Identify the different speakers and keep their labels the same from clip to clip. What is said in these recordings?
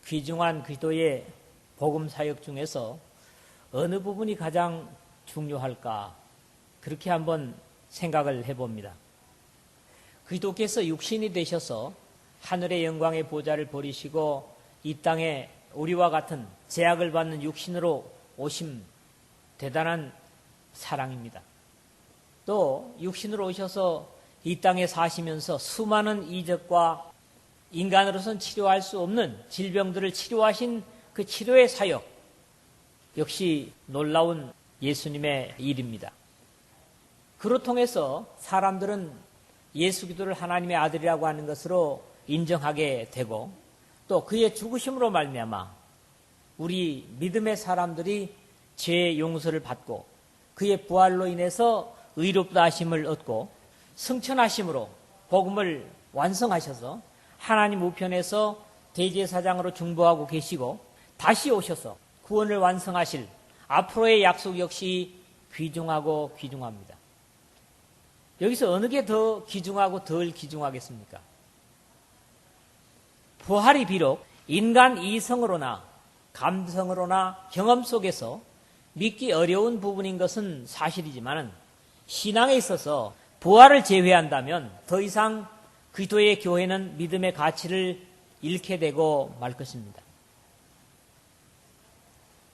Speaker 1: 귀중한 기도의 복음 사역 중에서 어느 부분이 가장 중요할까? 그렇게 한번 생각을 해봅니다. 그리스도께서 육신이 되셔서 하늘의 영광의 보좌를 버리시고 이 땅에 우리와 같은 제약을 받는 육신으로 오심, 대단한 사랑입니다. 또 육신으로 오셔서 이 땅에 사시면서 수많은 이적과 인간으로서는 치료할 수 없는 질병들을 치료하신 그 치료의 사역, 역시 놀라운 예수님의 일입니다. 그로 통해서 사람들은 예수 그리스도를 하나님의 아들이라고 하는 것으로 인정하게 되고 또 그의 죽으심으로 말미암아 우리 믿음의 사람들이 죄의 용서를 받고 그의 부활로 인해서 의롭다 하심을 얻고 승천하심으로 복음을 완성하셔서 하나님 우편에서 대제사장으로 중보하고 계시고 다시 오셔서 구원을 완성하실 앞으로의 약속 역시 귀중하고 귀중합니다. 여기서 어느 게 더 귀중하고 덜 귀중하겠습니까? 부활이 비록 인간 이성으로나 감성으로나 경험 속에서 믿기 어려운 부분인 것은 사실이지만 신앙에 있어서 부활을 제외한다면 더 이상 그리스도의 교회는 믿음의 가치를 잃게 되고 말 것입니다.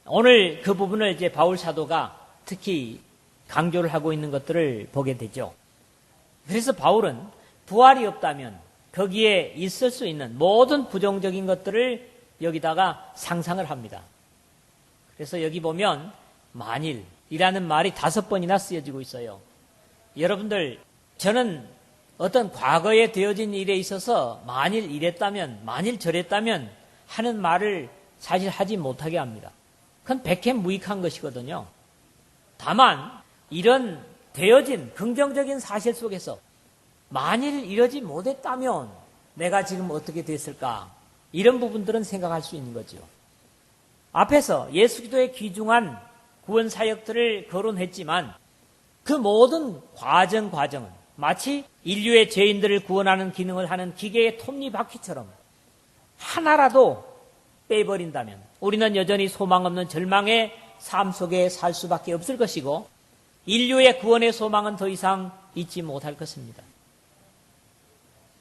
Speaker 1: 오늘 그 부분을 이제 바울 사도가 특히 강조를 하고 있는 것들을 보게 되죠. 그래서 바울은 부활이 없다면 거기에 있을 수 있는 모든 부정적인 것들을 여기다가 상상을 합니다. 그래서 여기 보면 만일이라는 말이 5번이나 쓰여지고 있어요. 여러분들, 저는 어떤 과거에 되어진 일에 있어서 만일 이랬다면, 만일 저랬다면 하는 말을 사실 하지 못하게 합니다. 그건 백해무익한 것이거든요. 다만 이런 되어진 긍정적인 사실 속에서 만일 이러지 못했다면 내가 지금 어떻게 됐을까? 이런 부분들은 생각할 수 있는 거죠. 앞에서 예수 그리스도의 귀중한 구원 사역들을 거론했지만 그 모든 과정은 마치 인류의 죄인들을 구원하는 기능을 하는 기계의 톱니바퀴처럼 하나라도 빼버린다면 우리는 여전히 소망 없는 절망의 삶 속에 살 수밖에 없을 것이고 인류의 구원의 소망은 더 이상 있지 못할 것입니다.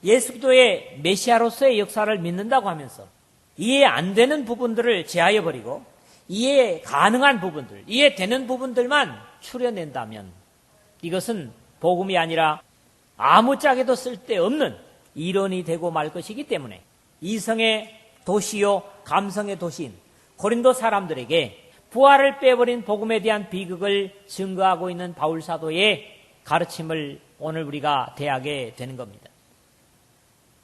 Speaker 1: 예수 그리스도의 메시아로서의 역사를 믿는다고 하면서 이해 안 되는 부분들을 제하여버리고 이해 가능한 부분들, 이해되는 부분들만 추려낸다면 이것은 복음이 아니라 아무짝에도 쓸데없는 이론이 되고 말 것이기 때문에 이성의 도시요 감성의 도시인 고린도 사람들에게 부활을 빼버린 복음에 대한 비극을 증거하고 있는 바울 사도의 가르침을 오늘 우리가 대하게 되는 겁니다.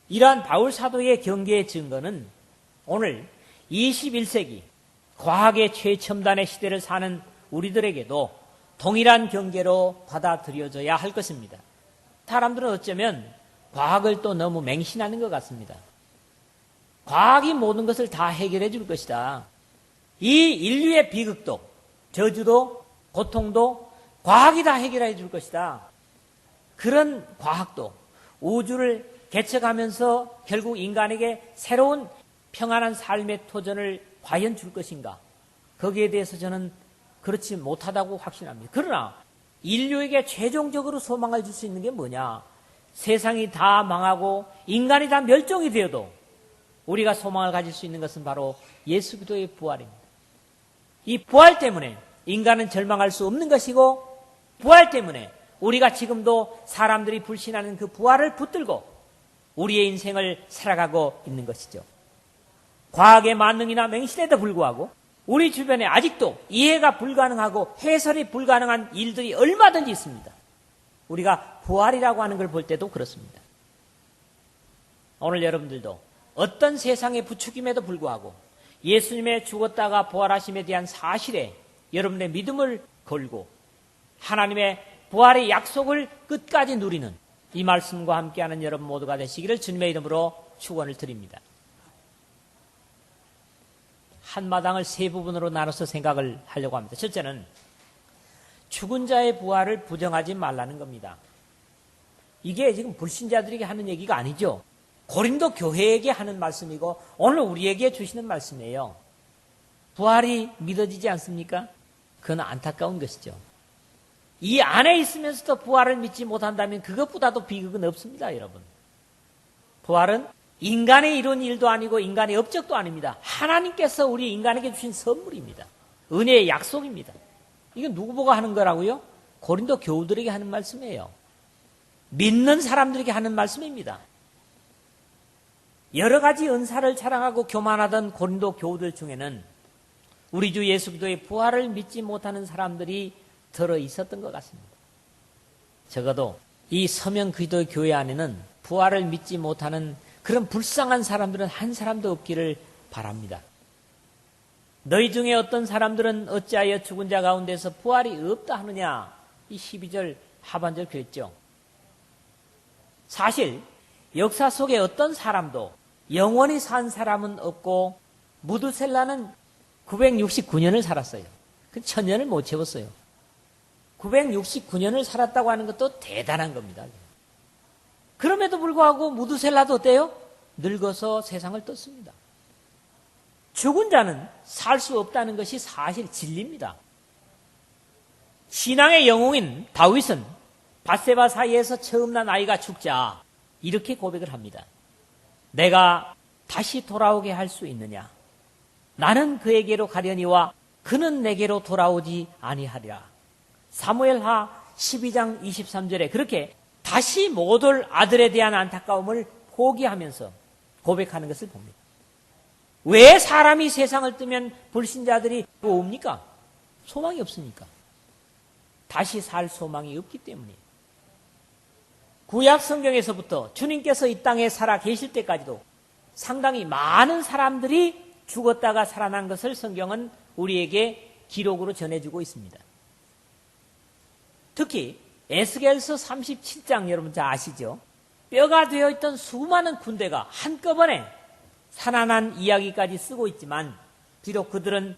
Speaker 1: 이러한 바울 사도의 경계의 증거는 오늘 21세기 과학의 최첨단의 시대를 사는 우리들에게도 동일한 경계로 받아들여져야 할 것입니다. 사람들은 어쩌면 과학을 또 너무 맹신하는 것 같습니다. 과학이 모든 것을 다 해결해 줄 것이다. 이 인류의 비극도, 저주도, 고통도 과학이 다 해결해 줄 것이다. 그런 과학도 우주를 개척하면서 결국 인간에게 새로운 평안한 삶의 도전을 과연 줄 것인가? 거기에 대해서 저는 그렇지 못하다고 확신합니다. 그러나 인류에게 최종적으로 소망을 줄 수 있는 게 뭐냐? 세상이 다 망하고 인간이 다 멸종이 되어도 우리가 소망을 가질 수 있는 것은 바로 예수 그리스도의 부활입니다. 이 부활 때문에 인간은 절망할 수 없는 것이고 부활 때문에 우리가 지금도 사람들이 불신하는 그 부활을 붙들고 우리의 인생을 살아가고 있는 것이죠. 과학의 만능이나 맹신에도 불구하고 우리 주변에 아직도 이해가 불가능하고 해설이 불가능한 일들이 얼마든지 있습니다. 우리가 부활이라고 하는 걸 볼 때도 그렇습니다. 오늘 여러분들도 어떤 세상의 부추김에도 불구하고 예수님의 죽었다가 부활하심에 대한 사실에 여러분의 믿음을 걸고 하나님의 부활의 약속을 끝까지 누리는 이 말씀과 함께하는 여러분 모두가 되시기를 주님의 이름으로 축원을 드립니다. 한마당을 세 부분으로 나눠서 생각을 하려고 합니다. 첫째는 죽은 자의 부활을 부정하지 말라는 겁니다. 이게 지금 불신자들에게 하는 얘기가 아니죠. 고린도 교회에게 하는 말씀이고 오늘 우리에게 주시는 말씀이에요. 부활이 믿어지지 않습니까? 그건 안타까운 것이죠. 이 안에 있으면서도 부활을 믿지 못한다면 그것보다도 비극은 없습니다, 여러분. 부활은 인간의 이룬 일도 아니고 인간의 업적도 아닙니다. 하나님께서 우리 인간에게 주신 선물입니다. 은혜의 약속입니다. 이건 누구 보고 하는 거라고요? 고린도 교우들에게 하는 말씀이에요. 믿는 사람들에게 하는 말씀입니다. 여러 가지 은사를 자랑하고 교만하던 고린도 교우들 중에는 우리 주 예수 그리스도의 부활을 믿지 못하는 사람들이 들어 있었던 것 같습니다. 적어도 이 서명 그리스도의 교회 안에는 부활을 믿지 못하는 그런 불쌍한 사람들은 한 사람도 없기를 바랍니다. 너희 중에 어떤 사람들은 어찌하여 죽은 자 가운데서 부활이 없다 하느냐, 이 12절 하반절 그랬죠. 사실 역사 속에 어떤 사람도 영원히 산 사람은 없고 무두셀라는 969년을 살았어요. 그 1000년을 못 채웠어요. 969년을 살았다고 하는 것도 대단한 겁니다. 그럼에도 불구하고 무두셀라도 어때요? 늙어서 세상을 떴습니다. 죽은 자는 살 수 없다는 것이 사실 진리입니다. 신앙의 영웅인 다윗은 밧세바 사이에서 처음 난 아이가 죽자 이렇게 고백을 합니다. 내가 다시 돌아오게 할 수 있느냐? 나는 그에게로 가려니와 그는 내게로 돌아오지 아니하리라. 사무엘하 12장 23절에 그렇게 다시 못 올 아들에 대한 안타까움을 포기하면서 고백하는 것을 봅니다. 왜 사람이 세상을 뜨면 불신자들이 옵니까? 소망이 없으니까. 다시 살 소망이 없기 때문이에요. 구약 성경에서부터 주님께서 이 땅에 살아 계실 때까지도 상당히 많은 사람들이 죽었다가 살아난 것을 성경은 우리에게 기록으로 전해주고 있습니다. 특히 에스겔서 37장 여러분 잘 아시죠? 뼈가 되어있던 수많은 군대가 한꺼번에 살아난 이야기까지 쓰고 있지만 비록 그들은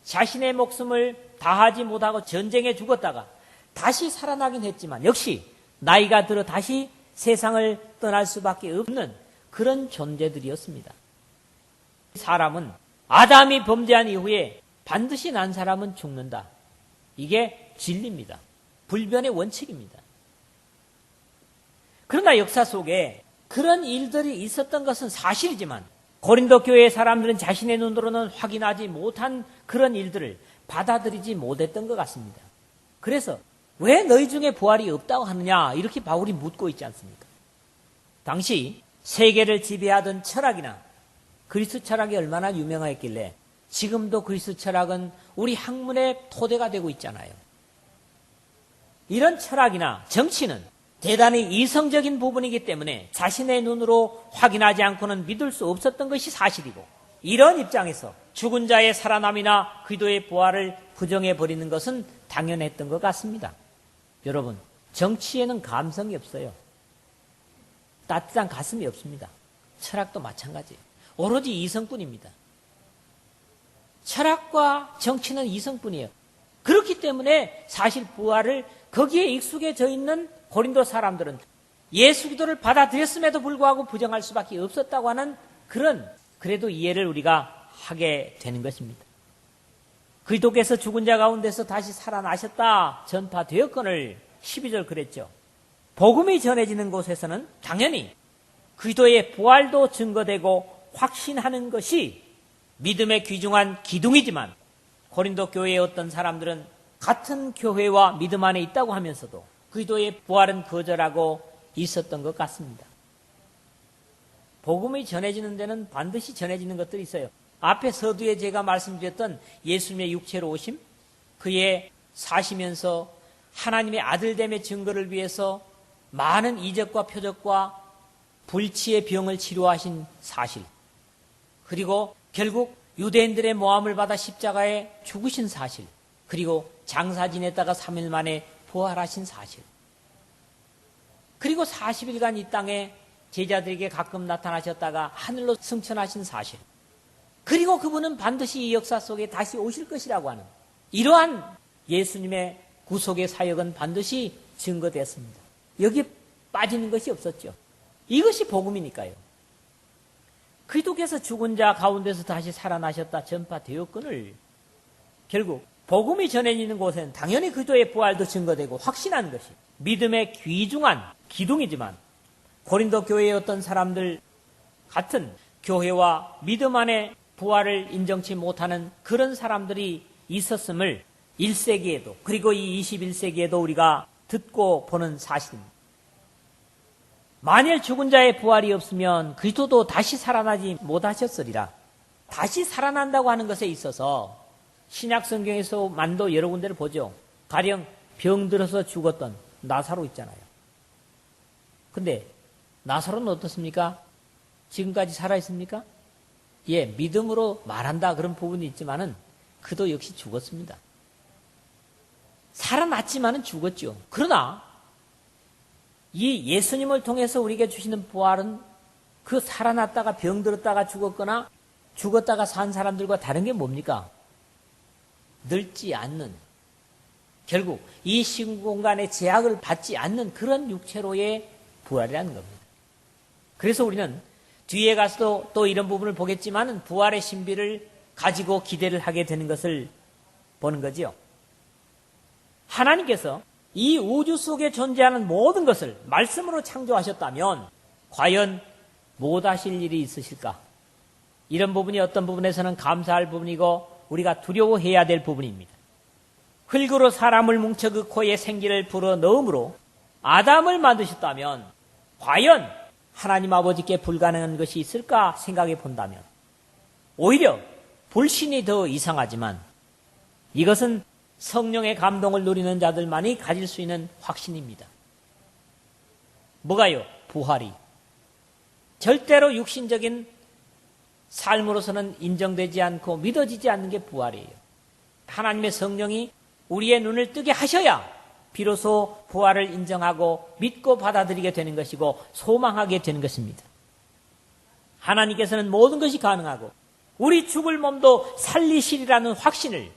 Speaker 1: 자신의 목숨을 다하지 못하고 전쟁에 죽었다가 다시 살아나긴 했지만 역시 나이가 들어 다시 세상을 떠날 수밖에 없는 그런 존재들이었습니다. 사람은 아담이 범죄한 이후에 반드시 난 사람은 죽는다. 이게 진리입니다. 불변의 원칙입니다. 그러나 역사 속에 그런 일들이 있었던 것은 사실이지만 고린도 교회의 사람들은 자신의 눈으로는 확인하지 못한 그런 일들을 받아들이지 못했던 것 같습니다. 그래서 왜 너희 중에 부활이 없다고 하느냐 이렇게 바울이 묻고 있지 않습니까? 당시 세계를 지배하던 철학이나 그리스 철학이 얼마나 유명했길래 지금도 그리스 철학은 우리 학문의 토대가 되고 있잖아요. 이런 철학이나 정치는 대단히 이성적인 부분이기 때문에 자신의 눈으로 확인하지 않고는 믿을 수 없었던 것이 사실이고 이런 입장에서 죽은 자의 살아남이나 그리스도의 부활을 부정해버리는 것은 당연했던 것 같습니다. 여러분, 정치에는 감성이 없어요. 따뜻한 가슴이 없습니다. 철학도 마찬가지예요. 오로지 이성뿐입니다. 철학과 정치는 이성뿐이에요. 그렇기 때문에 사실 부활을 거기에 익숙해져 있는 고린도 사람들은 예수 그리스도를 받아들였음에도 불구하고 부정할 수밖에 없었다고 하는 그런 그래도 이해를 우리가 하게 되는 것입니다. 그리스도께서 죽은 자 가운데서 다시 살아나셨다 전파되었거늘 12절 그랬죠. 복음이 전해지는 곳에서는 당연히 그리스도의 부활도 증거되고 확신하는 것이 믿음의 귀중한 기둥이지만 고린도 교회의 어떤 사람들은 같은 교회와 믿음 안에 있다고 하면서도 그리스도의 부활은 거절하고 있었던 것 같습니다. 복음이 전해지는 데는 반드시 전해지는 것들이 있어요. 앞에 서두에 제가 말씀드렸던 예수님의 육체로 오심, 그의 사시면서 하나님의 아들됨의 증거를 위해서 많은 이적과 표적과 불치의 병을 치료하신 사실, 그리고 결국 유대인들의 모함을 받아 십자가에 죽으신 사실, 그리고 장사 지냈다가 3일 만에 부활하신 사실, 그리고 40일간 이 땅에 제자들에게 가끔 나타나셨다가 하늘로 승천하신 사실, 그리고 그분은 반드시 이 역사 속에 다시 오실 것이라고 하는 이러한 예수님의 구속의 사역은 반드시 증거됐습니다. 여기에 빠지는 것이 없었죠. 이것이 복음이니까요. 그리스도께서 죽은 자 가운데서 다시 살아나셨다 전파되었거늘 결국 복음이 전해지는 곳에는 당연히 그리스도의 부활도 증거되고 확신하는 것이 믿음의 귀중한 기둥이지만 고린도 교회의 어떤 사람들 같은 교회와 믿음 안에 부활을 인정치 못하는 그런 사람들이 있었음을 1세기에도 그리고 이 21세기에도 우리가 듣고 보는 사실입니다. 만일 죽은 자의 부활이 없으면 그리스도도 다시 살아나지 못하셨으리라. 다시 살아난다고 하는 것에 있어서 신약 성경에서만도 여러 군데를 보죠. 가령 병들어서 죽었던 나사로 있잖아요. 근데 나사로는 어떻습니까? 지금까지 살아있습니까? 예, 믿음으로 말한다 그런 부분이 있지만은 그도 역시 죽었습니다. 살아났지만은 죽었죠. 그러나 이 예수님을 통해서 우리에게 주시는 부활은 그 살아났다가 병들었다가 죽었거나 죽었다가 산 사람들과 다른 게 뭡니까? 늙지 않는, 결국 이 시공간의 제약을 받지 않는 그런 육체로의 부활이라는 겁니다. 그래서 우리는 뒤에 가서도 또 이런 부분을 보겠지만 부활의 신비를 가지고 기대를 하게 되는 것을 보는 거지요. 하나님께서 이 우주 속에 존재하는 모든 것을 말씀으로 창조하셨다면 과연 못하실 일이 있으실까? 이런 부분이 어떤 부분에서는 감사할 부분이고 우리가 두려워해야 될 부분입니다. 흙으로 사람을 뭉쳐 그 코에 생기를 불어 넣음으로 아담을 만드셨다면 과연 하나님 아버지께 불가능한 것이 있을까 생각해 본다면 오히려 불신이 더 이상하지만 이것은 성령의 감동을 누리는 자들만이 가질 수 있는 확신입니다. 뭐가요? 부활이. 절대로 육신적인 삶으로서는 인정되지 않고 믿어지지 않는 게 부활이에요. 하나님의 성령이 우리의 눈을 뜨게 하셔야 비로소 부활을 인정하고 믿고 받아들이게 되는 것이고 소망하게 되는 것입니다. 하나님께서는 모든 것이 가능하고 우리 죽을 몸도 살리시리라는 확신을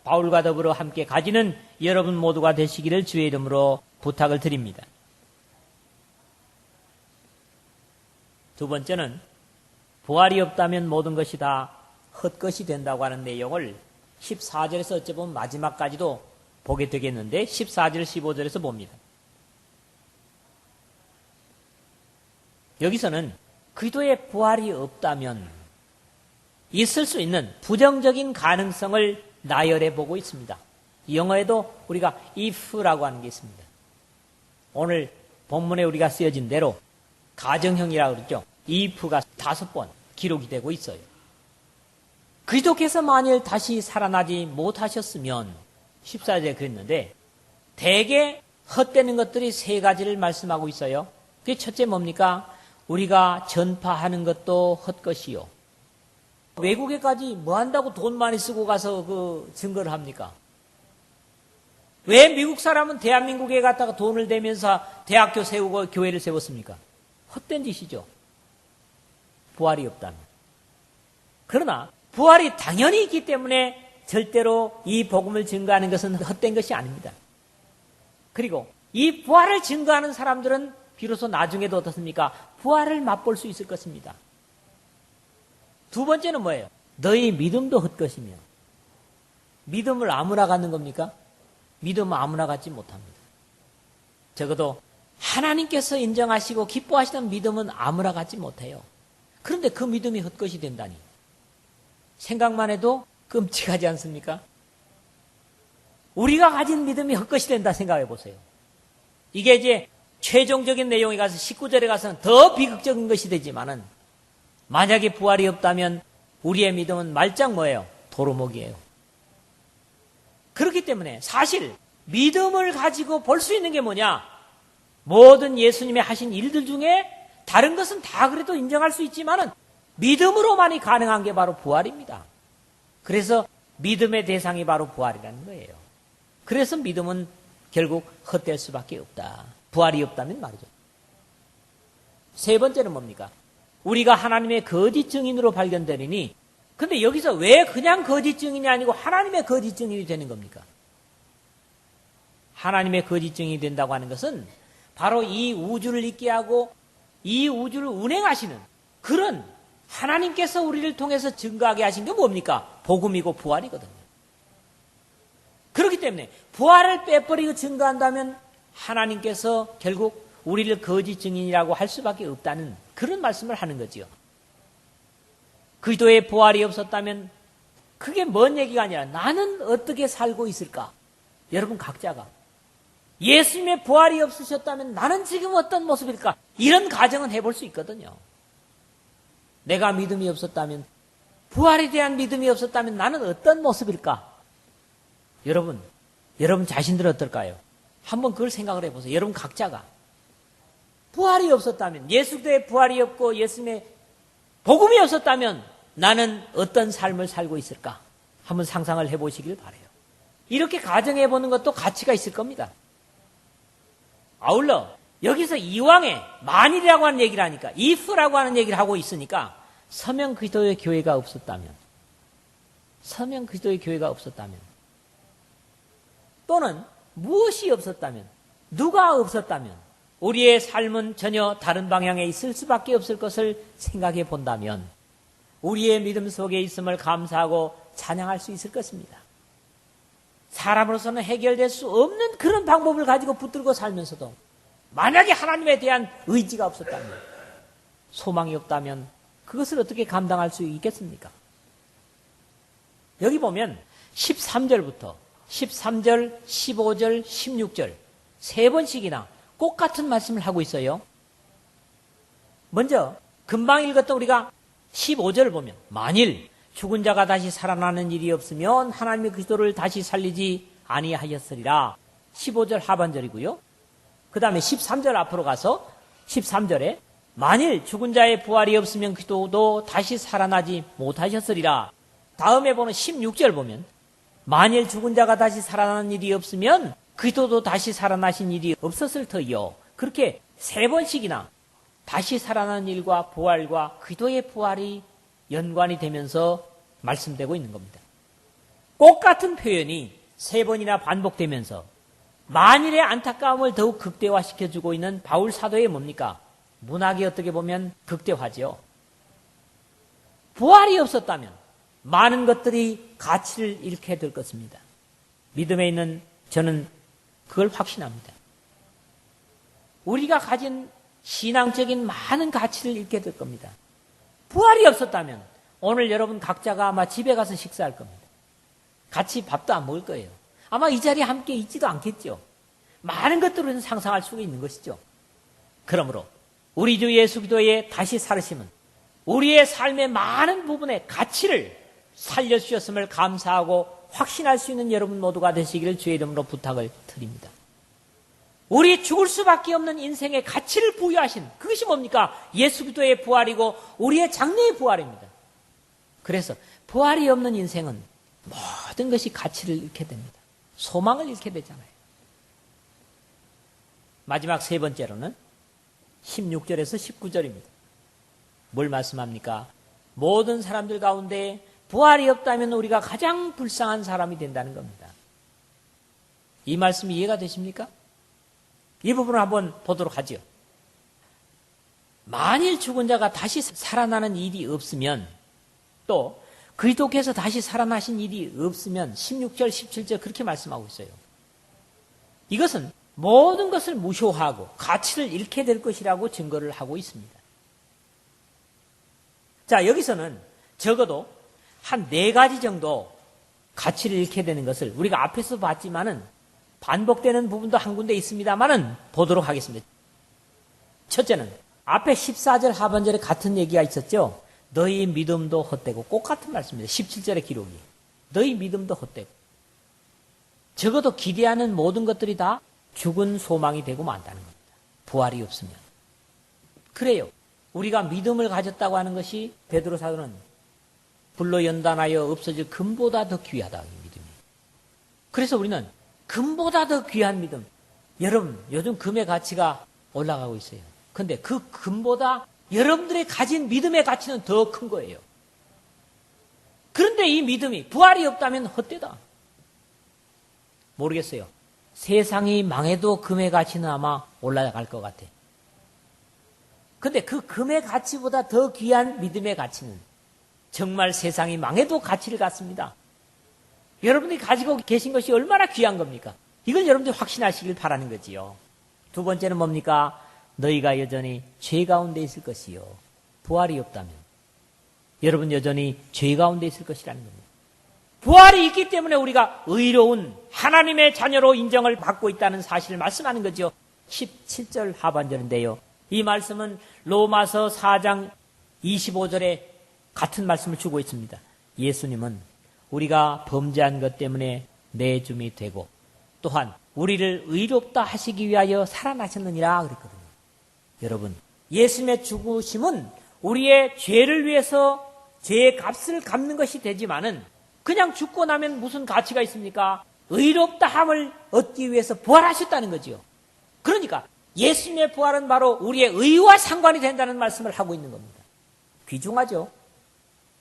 Speaker 1: 바울과 더불어 함께 가지는 여러분 모두가 되시기를 주의 이름으로 부탁을 드립니다. 두 번째는 부활이 없다면 모든 것이 다 헛것이 된다고 하는 내용을 14절에서 어찌 보면 마지막까지도 보게 되겠는데 14절 15절에서 봅니다. 여기서는 그리스도의 부활이 없다면 있을 수 있는 부정적인 가능성을 나열해 보고 있습니다. 영어에도 우리가 if라고 하는 게 있습니다. 오늘 본문에 우리가 쓰여진 대로 가정형이라고 그러죠. if가 5번 기록이 되고 있어요. 그리스도께서 만일 다시 살아나지 못하셨으면 14절에 그랬는데 대개 헛되는 것들이 3가지를 말씀하고 있어요. 그게 첫째 뭡니까? 우리가 전파하는 것도 헛것이요. 외국에까지 뭐 한다고 돈 많이 쓰고 가서 그 증거를 합니까? 왜 미국 사람은 대한민국에 갔다가 돈을 대면서 대학교 세우고 교회를 세웠습니까? 헛된 짓이죠. 부활이 없다면. 그러나 부활이 당연히 있기 때문에 절대로 이 복음을 증거하는 것은 헛된 것이 아닙니다. 그리고 이 부활을 증거하는 사람들은 비로소 나중에도 어떻습니까? 부활을 맛볼 수 있을 것입니다. 두 번째는 뭐예요? 너희 믿음도 헛것이며. 믿음을 아무나 갖는 겁니까? 믿음은 아무나 갖지 못합니다. 적어도 하나님께서 인정하시고 기뻐하시는 믿음은 아무나 갖지 못해요. 그런데 그 믿음이 헛것이 된다니. 생각만 해도 끔찍하지 않습니까? 우리가 가진 믿음이 헛것이 된다 생각해 보세요. 이게 이제 최종적인 내용에 가서 19절에 가서는 더 비극적인 것이 되지만은 만약에 부활이 없다면 우리의 믿음은 말짱 뭐예요? 도루묵이에요. 그렇기 때문에 사실 믿음을 가지고 볼 수 있는 게 뭐냐? 모든 예수님이 하신 일들 중에 다른 것은 다 그래도 인정할 수 있지만은 믿음으로만이 가능한 게 바로 부활입니다. 그래서 믿음의 대상이 바로 부활이라는 거예요. 그래서 믿음은 결국 헛될 수밖에 없다. 부활이 없다면 말이죠. 세 번째는 뭡니까? 우리가 하나님의 거짓 증인으로 발견되리니, 근데 여기서 왜 그냥 거짓 증인이 아니고 하나님의 거짓 증인이 되는 겁니까? 하나님의 거짓 증인이 된다고 하는 것은 바로 이 우주를 있게 하고 이 우주를 운행하시는 그런 하나님께서 우리를 통해서 증거하게 하신 게 뭡니까? 복음이고 부활이거든요. 그렇기 때문에 부활을 빼버리고 증거한다면 하나님께서 결국 우리를 거짓 증인이라고 할 수밖에 없다는 그런 말씀을 하는 거지요. 그리스도의 부활이 없었다면 그게 뭔 얘기가 아니라 나는 어떻게 살고 있을까? 여러분 각자가 예수님의 부활이 없으셨다면 나는 지금 어떤 모습일까? 이런 가정은 해볼 수 있거든요. 내가 믿음이 없었다면, 부활에 대한 믿음이 없었다면 나는 어떤 모습일까? 여러분 자신들은 어떨까요? 한번 그걸 생각을 해보세요. 여러분 각자가 부활이 없었다면, 예수 그리스도의 부활이 없고 예수님의 복음이 없었다면 나는 어떤 삶을 살고 있을까? 한번 상상을 해보시길 바라요. 이렇게 가정해보는 것도 가치가 있을 겁니다. 아울러 여기서 이왕에 만일이라고 하는 얘기를 하니까 if라고 하는 얘기를 하고 있으니까 서명 그리스도의 교회가 없었다면 또는 무엇이 없었다면 누가 없었다면 우리의 삶은 전혀 다른 방향에 있을 수밖에 없을 것을 생각해 본다면 우리의 믿음 속에 있음을 감사하고 찬양할 수 있을 것입니다. 사람으로서는 해결될 수 없는 그런 방법을 가지고 붙들고 살면서도 만약에 하나님에 대한 의지가 없었다면, 소망이 없다면 그것을 어떻게 감당할 수 있겠습니까? 여기 보면 13절부터 13절, 15절, 16절 세 번씩이나 똑같은 말씀을 하고 있어요. 먼저 금방 읽었던 우리가 15절을 보면 만일 죽은 자가 다시 살아나는 일이 없으면 하나님의 그리스도를 다시 살리지 아니하였으리라. 15절 하반절이고요. 그 다음에 13절 앞으로 가서 13절에 만일 죽은 자의 부활이 없으면 그리스도도 다시 살아나지 못하셨으리라. 다음에 보는 16절 보면 만일 죽은 자가 다시 살아나는 일이 없으면 그리스도도 다시 살아나신 일이 없었을 터이요. 그렇게 세 번씩이나 다시 살아나는 일과 부활과 그리스도의 부활이 연관이 되면서 말씀되고 있는 겁니다. 똑같은 표현이 세 번이나 반복되면서 만일의 안타까움을 더욱 극대화시켜주고 있는 바울 사도의 뭡니까? 문학이 어떻게 보면 극대화죠. 부활이 없었다면 많은 것들이 가치를 잃게 될 것입니다. 믿음에 있는 저는 그걸 확신합니다. 우리가 가진 신앙적인 많은 가치를 잃게 될 겁니다. 부활이 없었다면 오늘 여러분 각자가 아마 집에 가서 식사할 겁니다. 같이 밥도 안 먹을 거예요. 아마 이 자리에 함께 있지도 않겠죠. 많은 것들을 상상할 수가 있는 것이죠. 그러므로 우리 주 예수 그리스도의 다시 살으심은 우리의 삶의 많은 부분의 가치를 살려주셨음을 감사하고 확신할 수 있는 여러분 모두가 되시기를 주의 이름으로 부탁을 드립니다. 우리 죽을 수밖에 없는 인생의 가치를 부여하신 그것이 뭡니까? 예수 그리스도의 부활이고 우리의 장래의 부활입니다. 그래서 부활이 없는 인생은 모든 것이 가치를 잃게 됩니다. 소망을 잃게 되잖아요. 마지막 세 번째로는 16절에서 19절입니다. 뭘 말씀합니까? 모든 사람들 가운데 부활이 없다면 우리가 가장 불쌍한 사람이 된다는 겁니다. 이 말씀이 이해가 되십니까? 이 부분을 한번 보도록 하죠. 만일 죽은 자가 다시 살아나는 일이 없으면 또 그리스도께서 다시 살아나신 일이 없으면 16절, 17절 그렇게 말씀하고 있어요. 이것은 모든 것을 무효하고 가치를 잃게 될 것이라고 증거를 하고 있습니다. 자, 여기서는 적어도 한 4가지 정도 가치를 잃게 되는 것을 우리가 앞에서 봤지만은 반복되는 부분도 한 군데 있습니다만은 보도록 하겠습니다. 첫째는 앞에 14절 하반절에 같은 얘기가 있었죠. 너희 믿음도 헛되고 꼭 같은 말씀입니다. 17절의 기록이. 너희 믿음도 헛되고. 적어도 기대하는 모든 것들이 다 죽은 소망이 되고 만다는 겁니다. 부활이 없으면. 그래요. 우리가 믿음을 가졌다고 하는 것이 베드로 사도는 불로 연단하여 없어질 금보다 더 귀하다. 이 믿음이. 그래서 우리는 금보다 더 귀한 믿음. 여러분, 요즘 금의 가치가 올라가고 있어요. 그런데 그 금보다 여러분들의 가진 믿음의 가치는 더 큰 거예요. 그런데 이 믿음이 부활이 없다면 헛되다. 모르겠어요. 세상이 망해도 금의 가치는 아마 올라갈 것 같아. 근데 그 금의 가치보다 더 귀한 믿음의 가치는 정말 세상이 망해도 가치를 갖습니다. 여러분이 가지고 계신 것이 얼마나 귀한 겁니까? 이걸 여러분들이 확신하시길 바라는 거지요. 두 번째는 뭡니까? 너희가 여전히 죄 가운데 있을 것이요. 부활이 없다면 여러분 여전히 죄 가운데 있을 것이라는 겁니다. 부활이 있기 때문에 우리가 의로운 하나님의 자녀로 인정을 받고 있다는 사실을 말씀하는 거죠. 17절 하반절인데요. 이 말씀은 로마서 4장 25절에 같은 말씀을 주고 있습니다. 예수님은 우리가 범죄한 것 때문에 내줌이 되고 또한 우리를 의롭다 하시기 위하여 살아나셨느니라 그랬거든요. 여러분, 예수님의 죽으심은 우리의 죄를 위해서 죄의 값을 갚는 것이 되지만은 그냥 죽고 나면 무슨 가치가 있습니까? 의롭다함을 얻기 위해서 부활하셨다는 거지요. 그러니까 예수님의 부활은 바로 우리의 의와 상관이 된다는 말씀을 하고 있는 겁니다. 귀중하죠?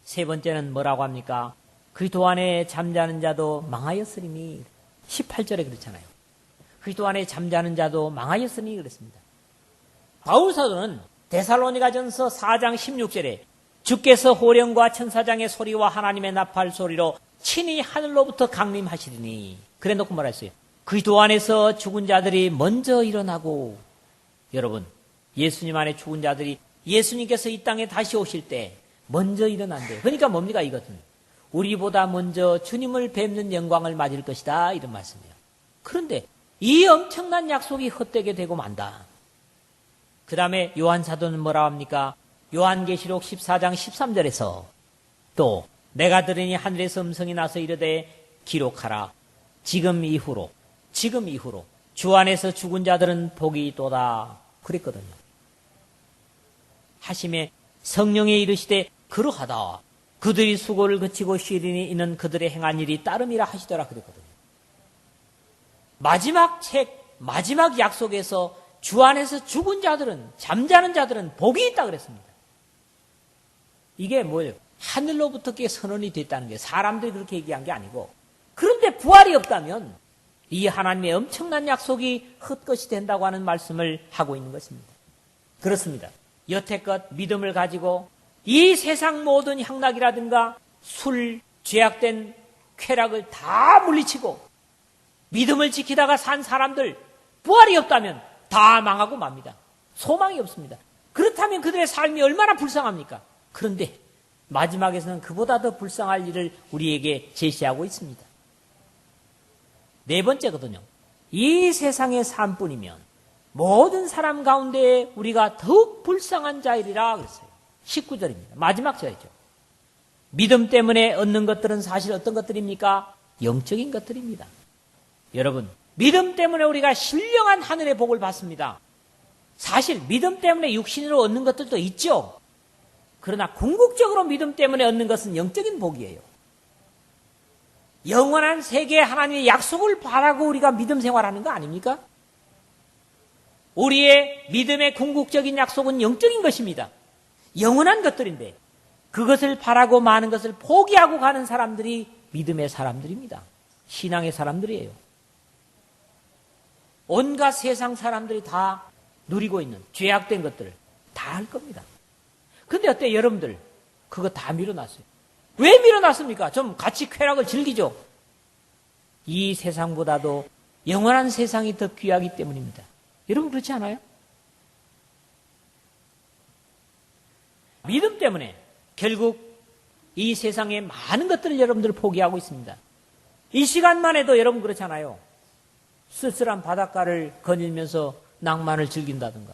Speaker 1: 세 번째는 뭐라고 합니까? 그리스도 안에 잠자는 자도 망하였으니 18절에 그렇잖아요. 그리스도 안에 잠자는 자도 망하였으니 그랬습니다. 바울 사도는 데살로니가전서 4장 16절에 주께서 호령과 천사장의 소리와 하나님의 나팔 소리로 친히 하늘로부터 강림하시리니 그래 놓고 뭐라 했어요? 그리스도 안에서 죽은 자들이 먼저 일어나고 여러분 예수님 안에 죽은 자들이 예수님께서 이 땅에 다시 오실 때 먼저 일어난대요. 그러니까 뭡니까 이것은? 우리보다 먼저 주님을 뵙는 영광을 맞을 것이다 이런 말씀이에요. 그런데 이 엄청난 약속이 헛되게 되고 만다. 그 다음에 요한사도는 뭐라고 합니까? 요한계시록 14장 13절에서 또 내가 들으니 하늘에서 음성이 나서 이르되 기록하라. 지금 이후로 주 안에서 죽은 자들은 복이 있도다 그랬거든요. 하심에 성령에 이르시되 그러하다. 그들이 수고를 그치고 쉬리니 이는 그들의 행한 일이 따름이라 하시더라 그랬거든요. 마지막 마지막 약속에서 주 안에서 죽은 자들은 잠자는 자들은 복이 있다 그랬습니다. 이게 뭐예요? 하늘로부터 선언이 됐다는 게 사람들이 그렇게 얘기한 게 아니고 그런데 부활이 없다면 이 하나님의 엄청난 약속이 헛것이 된다고 하는 말씀을 하고 있는 것입니다. 그렇습니다. 여태껏 믿음을 가지고 이 세상 모든 향락이라든가 술, 죄악된 쾌락을 다 물리치고 믿음을 지키다가 산 사람들 부활이 없다면 다 망하고 맙니다. 소망이 없습니다. 그렇다면 그들의 삶이 얼마나 불쌍합니까? 그런데 마지막에서는 그보다 더 불쌍할 일을 우리에게 제시하고 있습니다. 네 번째거든요. 이 세상의 삶뿐이면 모든 사람 가운데 우리가 더욱 불쌍한 자이리라 그랬어요. 19절입니다. 마지막 절이죠. 믿음 때문에 얻는 것들은 사실 어떤 것들입니까? 영적인 것들입니다. 여러분, 믿음 때문에 우리가 신령한 하늘의 복을 받습니다. 사실 믿음 때문에 육신으로 얻는 것들도 있죠. 그러나 궁극적으로 믿음 때문에 얻는 것은 영적인 복이에요. 영원한 세계의 하나님의 약속을 바라고 우리가 믿음 생활하는 거 아닙니까? 우리의 믿음의 궁극적인 약속은 영적인 것입니다. 영원한 것들인데 그것을 바라고 많은 것을 포기하고 가는 사람들이 믿음의 사람들입니다. 신앙의 사람들이에요. 온갖 세상 사람들이 다 누리고 있는 죄악된 것들을 다 할 겁니다. 근데 어때요, 여러분들? 그거 다 밀어놨어요. 왜 밀어놨습니까? 좀 같이 쾌락을 즐기죠. 이 세상보다도 영원한 세상이 더 귀하기 때문입니다. 여러분 그렇지 않아요? 믿음 때문에 결국 이 세상의 많은 것들을 여러분들 포기하고 있습니다. 이 시간만 해도 여러분 그렇잖아요. 쓸쓸한 바닷가를 거닐면서 낭만을 즐긴다든가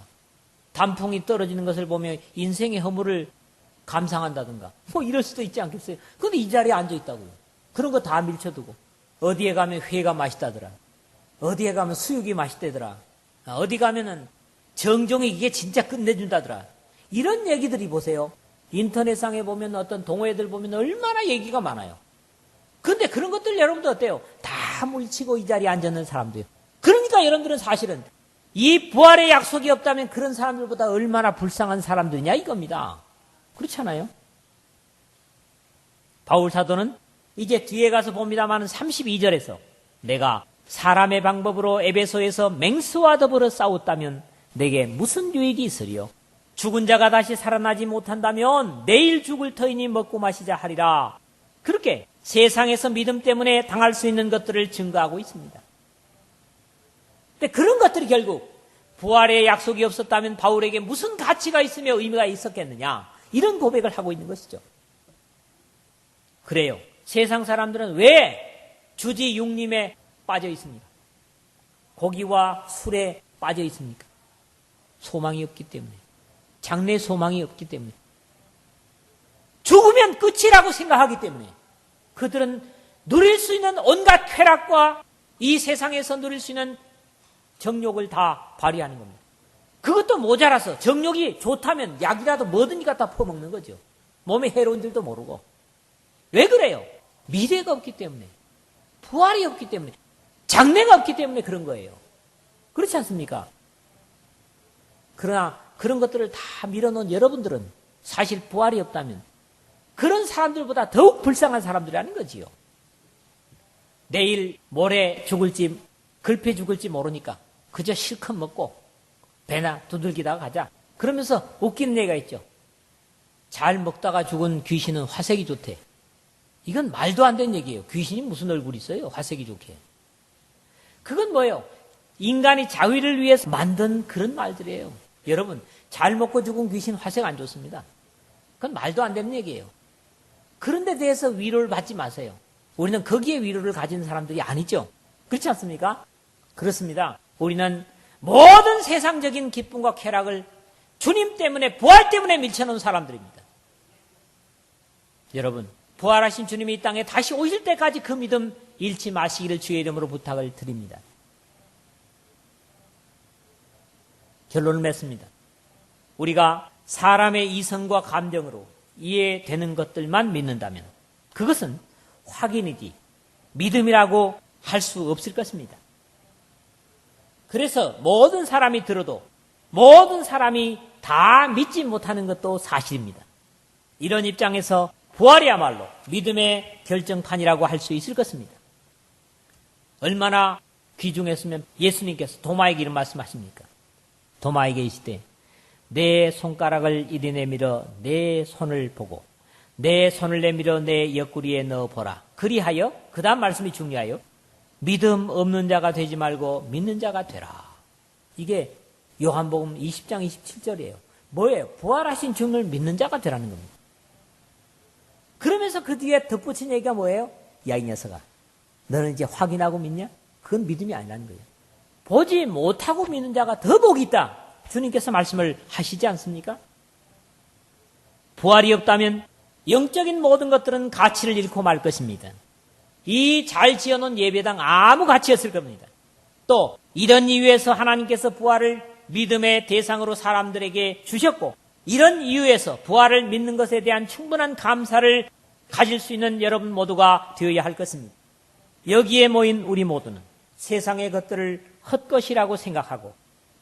Speaker 1: 단풍이 떨어지는 것을 보며 인생의 허물을 감상한다든가 뭐 이럴 수도 있지 않겠어요? 근데 이 자리에 앉아있다고요. 그런 거 다 밀쳐두고 어디에 가면 회가 맛있다더라. 어디에 가면 수육이 맛있다더라. 어디 가면은 정종이 이게 진짜 끝내준다더라. 이런 얘기들이 보세요. 인터넷상에 보면 어떤 동호회들 보면 얼마나 얘기가 많아요. 근데 그런 것들 여러분들 어때요? 다 물치고 이 자리에 앉아있는 사람들이에요. 그러니까 여러분들은 사실은 이 부활의 약속이 없다면 그런 사람들보다 얼마나 불쌍한 사람들이냐 이겁니다. 그렇지 않아요? 바울 사도는 이제 뒤에 가서 봅니다만 32절에서 내가 사람의 방법으로 에베소에서 맹수와 더불어 싸웠다면 내게 무슨 유익이 있으리요? 죽은 자가 다시 살아나지 못한다면 내일 죽을 터이니 먹고 마시자 하리라. 그렇게 세상에서 믿음 때문에 당할 수 있는 것들을 증거하고 있습니다. 근데 그런 것들이 결국 부활의 약속이 없었다면 바울에게 무슨 가치가 있으며 의미가 있었겠느냐, 이런 고백을 하고 있는 것이죠. 그래요. 세상 사람들은 왜 주지 육림에 빠져 있습니까? 고기와 술에 빠져 있습니까? 소망이 없기 때문에, 장래 소망이 없기 때문에, 죽으면 끝이라고 생각하기 때문에 그들은 누릴 수 있는 온갖 쾌락과 이 세상에서 누릴 수 있는 정욕을 다 발휘하는 겁니다. 그것도 모자라서 정욕이 좋다면 약이라도 뭐든지 갖다 퍼먹는 거죠. 몸에 해로운 줄도 모르고. 왜 그래요? 미래가 없기 때문에, 부활이 없기 때문에, 장래가 없기 때문에 그런 거예요. 그렇지 않습니까? 그러나 그런 것들을 다 밀어놓은 여러분들은 사실 부활이 없다면 그런 사람들보다 더욱 불쌍한 사람들이라는 거지요. 내일 모레 죽을지 글피 죽을지 모르니까 그저 실컷 먹고 배나 두들기다가 가자. 그러면서 웃기는 얘기가 있죠. 잘 먹다가 죽은 귀신은 화색이 좋대. 이건 말도 안 되는 얘기예요. 귀신이 무슨 얼굴이 있어요? 화색이 좋게. 그건 뭐예요? 인간이 자위를 위해서 만든 그런 말들이에요. 여러분, 잘 먹고 죽은 귀신 화색 안 좋습니다. 그건 말도 안 되는 얘기예요. 그런 데 대해서 위로를 받지 마세요. 우리는 거기에 위로를 가진 사람들이 아니죠. 그렇지 않습니까? 그렇습니다. 우리는 모든 세상적인 기쁨과 쾌락을 주님 때문에, 부활 때문에 밀쳐놓은 사람들입니다. 여러분, 부활하신 주님이 이 땅에 다시 오실 때까지 그 믿음 잃지 마시기를 주의 이름으로 부탁을 드립니다. 결론을 맺습니다. 우리가 사람의 이성과 감정으로 이해되는 것들만 믿는다면 그것은 확인이지 믿음이라고 할 수 없을 것입니다. 그래서 모든 사람이 들어도 모든 사람이 다 믿지 못하는 것도 사실입니다. 이런 입장에서 부활이야말로 믿음의 결정판이라고 할 수 있을 것입니다. 얼마나 귀중했으면 예수님께서 도마에게 이런 말씀하십니까? 도마에게 이르시되 내 손가락을 이리 내밀어 내 손을 보고 내 손을 내밀어 내 옆구리에 넣어보라. 그리하여, 그 다음 말씀이 중요해요. 믿음 없는 자가 되지 말고 믿는 자가 되라. 이게 요한복음 20장 27절이에요. 뭐예요? 부활하신 주님을 믿는 자가 되라는 겁니다. 그러면서 그 뒤에 덧붙인 얘기가 뭐예요? 야, 이 녀석아, 너는 이제 확인하고 믿냐? 그건 믿음이 아니라는 거예요. 보지 못하고 믿는 자가 더 복이 있다. 주님께서 말씀을 하시지 않습니까? 부활이 없다면 영적인 모든 것들은 가치를 잃고 말 것입니다. 이 잘 지어놓은 예배당 아무 가치 없을 겁니다. 또 이런 이유에서 하나님께서 부활을 믿음의 대상으로 사람들에게 주셨고, 이런 이유에서 부활을 믿는 것에 대한 충분한 감사를 가질 수 있는 여러분 모두가 되어야 할 것입니다. 여기에 모인 우리 모두는 세상의 것들을 헛것이라고 생각하고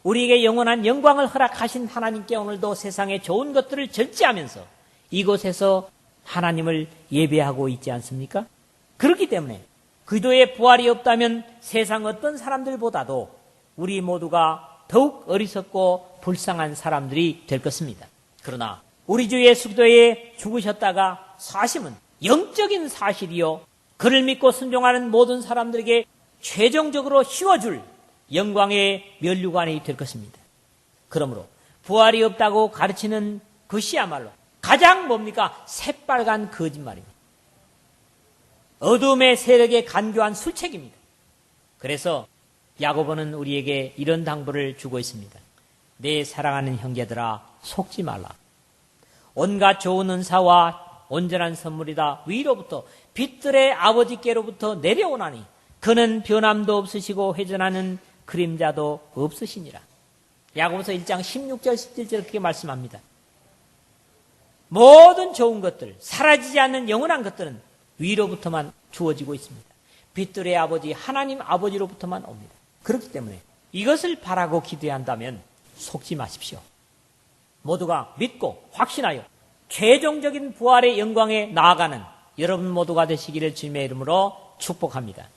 Speaker 1: 우리에게 영원한 영광을 허락하신 하나님께 오늘도 세상의 좋은 것들을 절제하면서 이곳에서 하나님을 예배하고 있지 않습니까? 그렇기 때문에 그리스도의 부활이 없다면 세상 어떤 사람들보다도 우리 모두가 더욱 어리석고 불쌍한 사람들이 될 것입니다. 그러나 우리 주 예수 그리스도에 죽으셨다가 사심은 영적인 사실이요, 그를 믿고 순종하는 모든 사람들에게 최종적으로 씌워줄 영광의 면류관이 될 것입니다. 그러므로 부활이 없다고 가르치는 것이야말로 가장 뭡니까? 새빨간 거짓말입니다. 어둠의 세력에 간교한 술책입니다. 그래서 야고보는 우리에게 이런 당부를 주고 있습니다. 내 사랑하는 형제들아, 속지 말라. 온갖 좋은 은사와 온전한 선물이다 위로부터 빛들의 아버지께로부터 내려오나니 그는 변함도 없으시고 회전하는 그림자도 없으시니라. 야고보서 1장 16절 17절 그렇게 말씀합니다. 모든 좋은 것들, 사라지지 않는 영원한 것들은 위로부터만 주어지고 있습니다. 빛들의 아버지 하나님 아버지로부터만 옵니다. 그렇기 때문에 이것을 바라고 기대야 한다면 속지 마십시오. 모두가 믿고 확신하여 최종적인 부활의 영광에 나아가는 여러분 모두가 되시기를 주님의 이름으로 축복합니다.